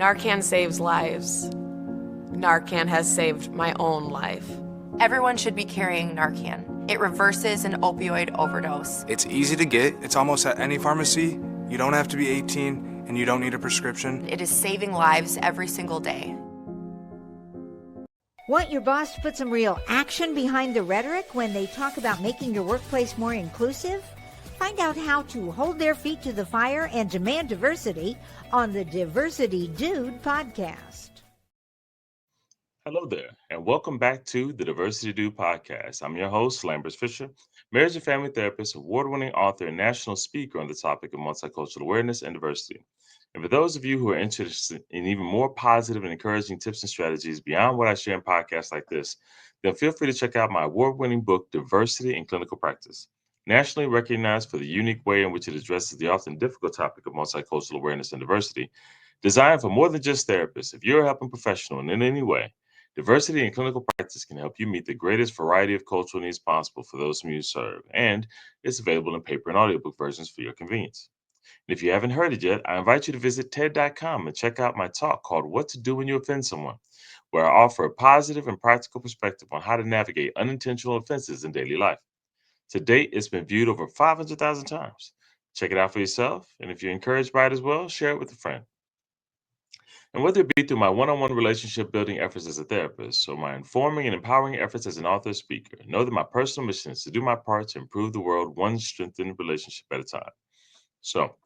Narcan saves lives. Narcan has saved my own life. Everyone should be carrying Narcan. It reverses an opioid overdose. It's easy to get. It's almost at any pharmacy. You don't have to be 18, and you don't need a prescription. It is saving lives every single day. Want your boss to put some real action behind the rhetoric when they talk about making your workplace more inclusive? Find out how to hold their feet to the fire and demand diversity on the Diversity Dude podcast. Hello there, and welcome back to the Diversity Dude podcast. I'm your host, Lambert Fisher, marriage and family therapist, award-winning author, and national speaker on the topic of multicultural awareness and diversity. And for those of you who are interested in even more positive and encouraging tips and strategies beyond what I share in podcasts like this, then feel free to check out my award-winning book, Diversity in Clinical Practice. Nationally recognized for the unique way in which it addresses the often difficult topic of multicultural awareness and diversity, designed for more than just therapists. If you're a helping professional in any way, Diversity in Clinical Practice can help you meet the greatest variety of cultural needs possible for those whom you serve, and it's available in paper and audiobook versions for your convenience. And if you haven't heard it yet, I invite you to visit TED.com and check out my talk called What to Do When You Offend Someone, where I offer a positive and practical perspective on how to navigate unintentional offenses in daily life. To date, it's been viewed over 500,000 times. Check it out for yourself, and if you're encouraged by it as well, share it with a friend. And whether it be through my one-on-one relationship building efforts as a therapist or my informing and empowering efforts as an author or speaker, know that my personal mission is to do my part to improve the world one strengthened relationship at a time. So,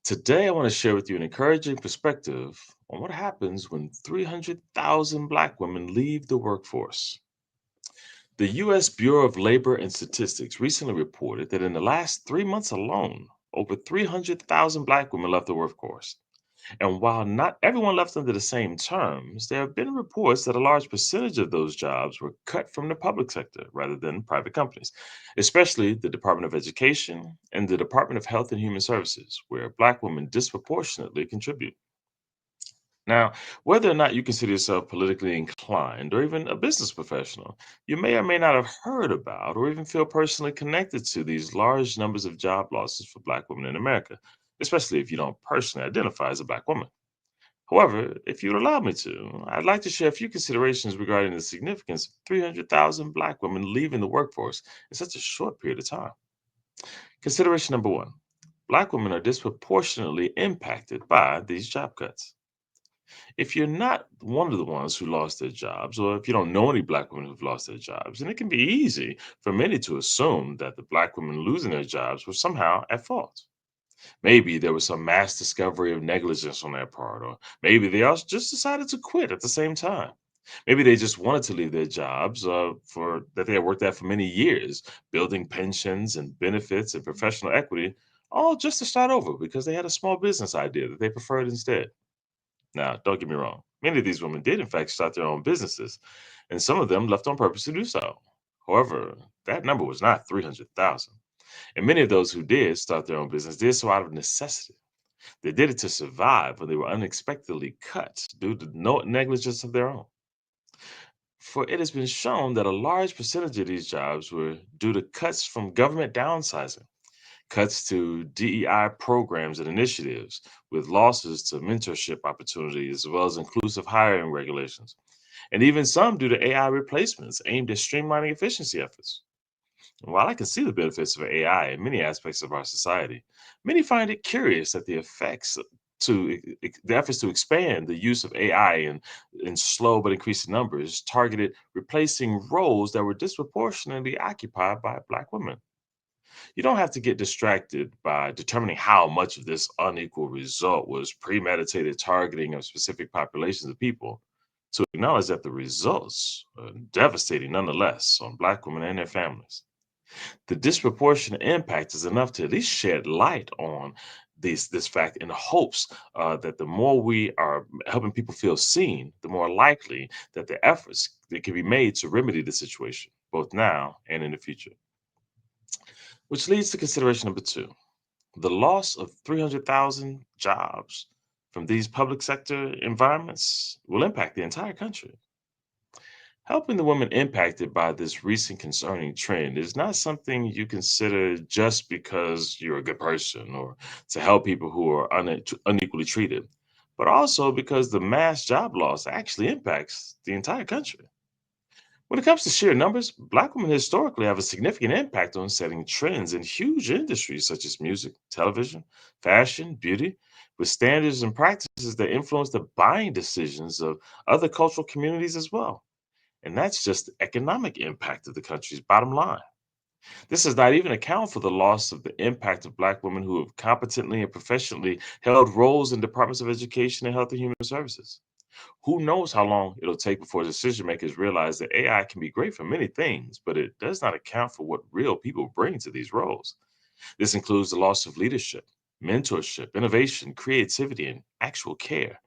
today I want to share with you an encouraging perspective on what happens when 300,000 Black women leave the workforce. The U.S. Bureau of Labor and Statistics recently reported that in the last 3 months alone, over 300,000 Black women left the workforce. And while not everyone left under the same terms, there have been reports that a large percentage of those jobs were cut from the public sector rather than private companies, especially the Department of Education and the Department of Health and Human Services, where Black women disproportionately contribute. Now, whether or not you consider yourself politically inclined or even a business professional, you may or may not have heard about or even feel personally connected to these large numbers of job losses for Black women in America, especially if you don't personally identify as a Black woman. However, if you'd allow me to, I'd like to share a few considerations regarding the significance of 300,000 Black women leaving the workforce in such a short period of time. Consideration number one: Black women are disproportionately impacted by these job cuts. If you're not one of the ones who lost their jobs, or if you don't know any Black women who've lost their jobs, then it can be easy for many to assume that the Black women losing their jobs were somehow at fault. Maybe there was some mass discovery of negligence on their part, or maybe they also just decided to quit at the same time. Maybe they just wanted to leave their jobs for that they had worked at for many years, building pensions and benefits and professional equity, all just to start over because they had a small business idea that they preferred instead. Now, don't get me wrong. Many of these women did, in fact, start their own businesses, and some of them left on purpose to do so. However, that number was not 300,000. And many of those who did start their own business did so out of necessity. They did it to survive when they were unexpectedly cut due to no negligence of their own. For it has been shown that a large percentage of these jobs were due to cuts from government downsizing, cuts to DEI programs and initiatives, with losses to mentorship opportunities, as well as inclusive hiring regulations, and even some due to AI replacements aimed at streamlining efficiency efforts. And while I can see the benefits of AI in many aspects of our society, many find it curious that the efforts to expand the use of AI in slow but increasing numbers targeted replacing roles that were disproportionately occupied by Black women. You don't have to get distracted by determining how much of this unequal result was premeditated targeting of specific populations of people to acknowledge that the results are devastating nonetheless on Black women and their families. The disproportionate impact is enough to at least shed light on this fact in hopes that the more we are helping people feel seen, the more likely that the efforts that can be made to remedy the situation, both now and in the future. Which leads to consideration number two: the loss of 300,000 jobs from these public sector environments will impact the entire country. Helping the women impacted by this recent concerning trend is not something you consider just because you're a good person or to help people who are unequally treated, but also because the mass job loss actually impacts the entire country. When it comes to sheer numbers, Black women historically have a significant impact on setting trends in huge industries such as music, television, fashion, beauty, with standards and practices that influence the buying decisions of other cultural communities as well. And that's just the economic impact of the country's bottom line. This does not even account for the loss of the impact of Black women who have competently and professionally held roles in departments of education and health and human services. Who knows how long it'll take before decision makers realize that AI can be great for many things, but it does not account for what real people bring to these roles. This includes the loss of leadership, mentorship, innovation, creativity, and actual care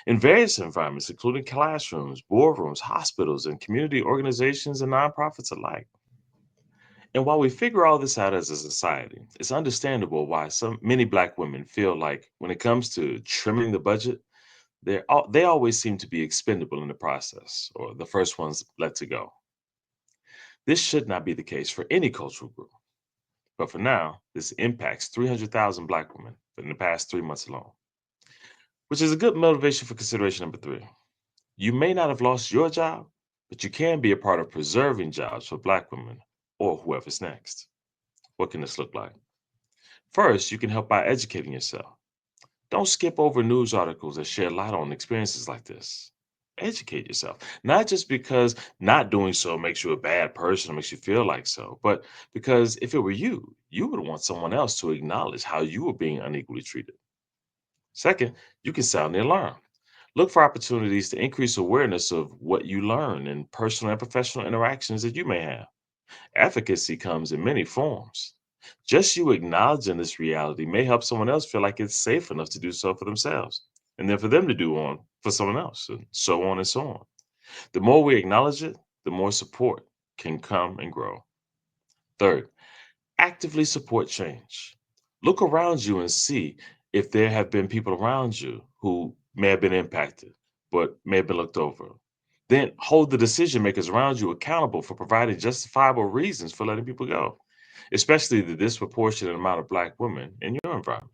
in various environments, including classrooms, boardrooms, hospitals, and community organizations and nonprofits alike. And while we figure all this out as a society, it's understandable why many Black women feel like when it comes to trimming the budget, they always seem to be expendable in the process or the first ones let to go. This should not be the case for any cultural group. But for now, this impacts 300,000 Black women in the past 3 months alone, which is a good motivation for consideration number three. You may not have lost your job, but you can be a part of preserving jobs for Black women or whoever's next. What can this look like? First, you can help by educating yourself. Don't skip over news articles that shed light on experiences like this. Educate yourself, not just because not doing so makes you a bad person or makes you feel like so, but because if it were you, you would want someone else to acknowledge how you were being unequally treated. Second, you can sound the alarm. Look for opportunities to increase awareness of what you learn in personal and professional interactions that you may have. Advocacy comes in many forms. Just you acknowledging this reality may help someone else feel like it's safe enough to do so for themselves, and then for them to do on for someone else, and so on and so on. The more we acknowledge it, the more support can come and grow. Third, actively support change. Look around you and see if there have been people around you who may have been impacted, but may have been looked over. Then hold the decision makers around you accountable for providing justifiable reasons for letting people go, especially the disproportionate amount of Black women in your environment.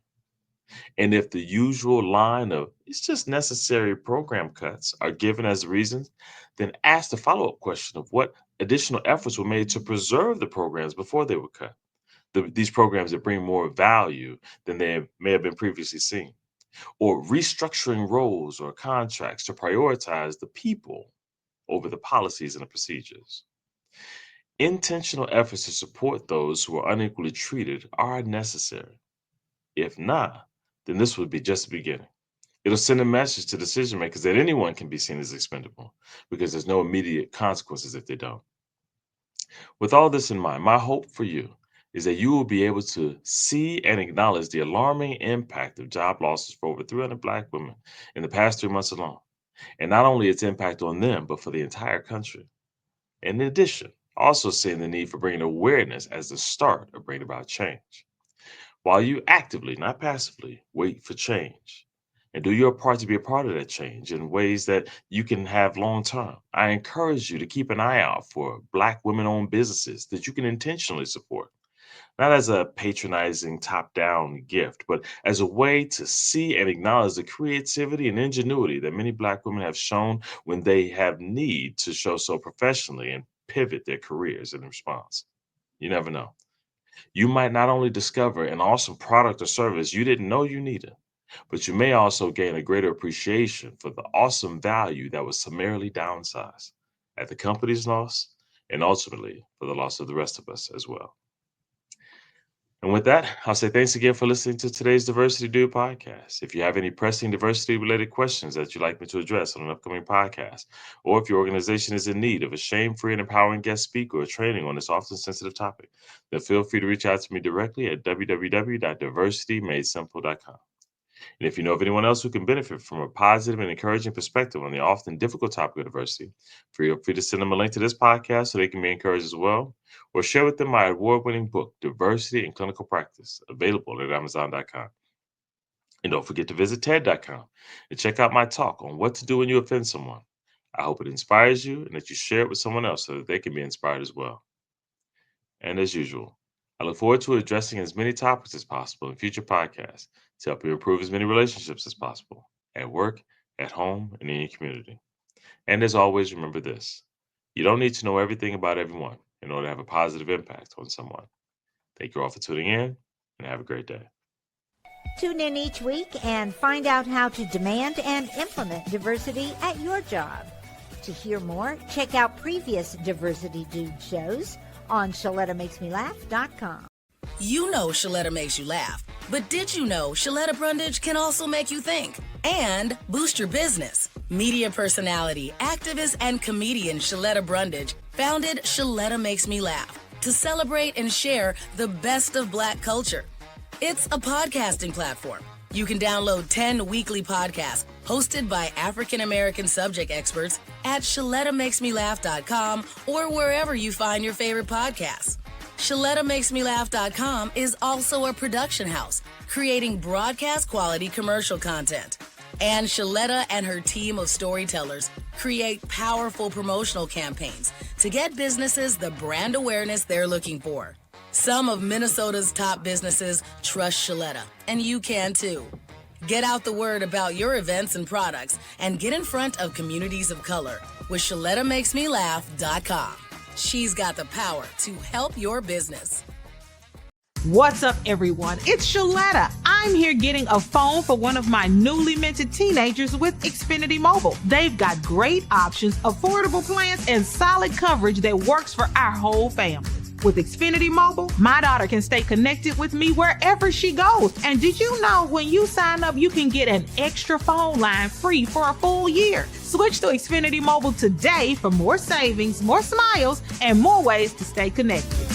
And if the usual line of it's just necessary program cuts are given as reasons, then ask the follow up question of what additional efforts were made to preserve the programs before they were cut. These programs that bring more value than may have been previously seen, or restructuring roles or contracts to prioritize the people over the policies and the procedures. Intentional efforts to support those who are unequally treated are necessary. If not, then this would be just the beginning. It'll send a message to decision makers that anyone can be seen as expendable because there's no immediate consequences if they don't. With all this in mind, my hope for you is that you will be able to see and acknowledge the alarming impact of job losses for over 300 Black women in the past 3 months alone, and not only its impact on them, but for the entire country. In addition, also seeing the need for bringing awareness as the start of bringing about change. While you actively, not passively, wait for change and do your part to be a part of that change in ways that you can have long term, I encourage you to keep an eye out for Black women owned businesses that you can intentionally support, not as a patronizing top down gift, but as a way to see and acknowledge the creativity and ingenuity that many Black women have shown when they have need to show so professionally and pivot their careers in response. You never know. You might not only discover an awesome product or service you didn't know you needed, but you may also gain a greater appreciation for the awesome value that was summarily downsized at the company's loss and ultimately for the loss of the rest of us as well. And with that, I'll say thanks again for listening to today's Diversity Dude podcast. If you have any pressing diversity related questions that you'd like me to address on an upcoming podcast, or if your organization is in need of a shame free and empowering guest speaker or training on this often sensitive topic, then feel free to reach out to me directly at www.diversitymadesimple.com. And if you know of anyone else who can benefit from a positive and encouraging perspective on the often difficult topic of diversity, feel free to send them a link to this podcast so they can be encouraged as well, or share with them my award-winning book, Diversity in Clinical Practice, available at Amazon.com. And don't forget to visit TED.com and check out my talk on what to do when you offend someone. I hope it inspires you and that you share it with someone else so that they can be inspired as well. And as usual, I look forward to addressing as many topics as possible in future podcasts to help you improve as many relationships as possible. at work, at home, and in your community. And as always, remember this: you don't need to know everything about everyone in order to have a positive impact on someone. Thank you all for tuning in, and have a great day. Tune in each week and find out how to demand and implement diversity at your job. To hear more, check out previous Diversity Dude shows on ShalettaMakesMeLaugh.com. You know Shaletta makes you laugh, but did you know Shaletta Brundage can also make you think and boost your business? Media personality, activist, and comedian Shaletta Brundage founded Shaletta Makes Me Laugh to celebrate and share the best of Black culture. It's a podcasting platform. You can download 10 weekly podcasts hosted by African-American subject experts at ShalettaMakesMeLaugh.com or wherever you find your favorite podcasts. ShalettaMakesMeLaugh.com is also a production house, creating broadcast-quality commercial content. And Shaletta and her team of storytellers create powerful promotional campaigns to get businesses the brand awareness they're looking for. Some of Minnesota's top businesses trust Shaletta, and you can too. Get out the word about your events and products and get in front of communities of color with ShalettaMakesMeLaugh.com. She's got the power to help your business. What's up, everyone? It's Shaletta. I'm here getting a phone for one of my newly minted teenagers with Xfinity Mobile. They've got great options, affordable plans, and solid coverage that works for our whole family. With Xfinity Mobile, my daughter can stay connected with me wherever she goes. And did you know when you sign up, you can get an extra phone line free for a full year? Switch to Xfinity Mobile today for more savings, more smiles, and more ways to stay connected.